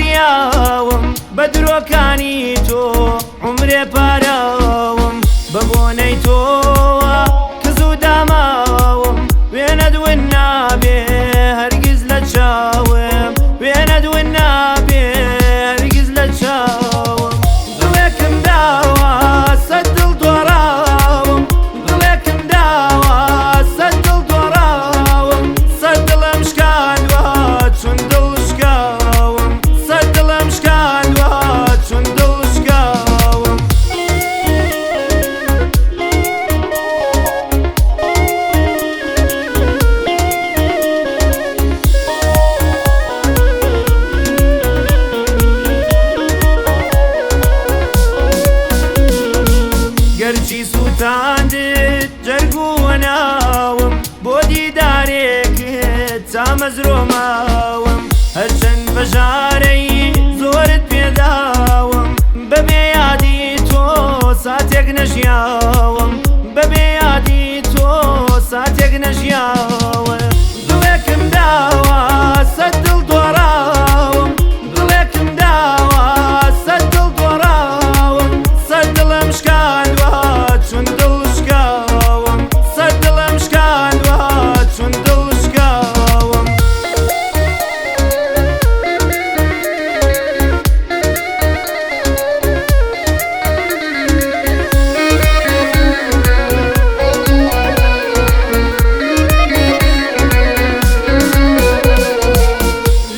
گریاوم بە درۆکانی تۆ عمرێ پاراوم بە بۆنەی تۆوە کز و داماوم وێنە دوون نابێ هەرگیز لە چاوم وێنە دوون نابێ هەرگیز لە چاوم دڵێکم داوە سەد دڵ دۆڕاوم دڵێکم داوە سەد دڵ دۆڕاوم سەد دڵم شکاندوە چون دڵ شکاوم سەد دڵم شکاندوە چون دڵ شکاوم گەرچی سووتاندت جەرگووە ناوم بۆ دیدارێکت چامەزرۆماوم هەرچەند بەژارەی زۆرت پێداوم بەبێ یادی تۆ ساتێک نەژیاوم بەبێ یادی تۆ ساتێک نەژیاوم دڵێکم داوە سەد دڵ دۆڕاوم دڵێکم داوە سەد دڵ دۆڕاوم سەد دڵم شکاندوە چون دڵ شکاوم سەد دڵم شکاندوە چون دڵ شکاوم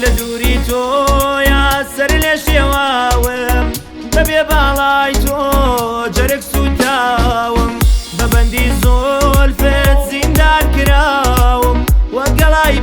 لە دووری تۆیە سەر لێ شێواوم بەبێ باڵای تۆ جەرگ سووتاوم بە بەندی زۆلفت زیندار کراوم وە گەڵای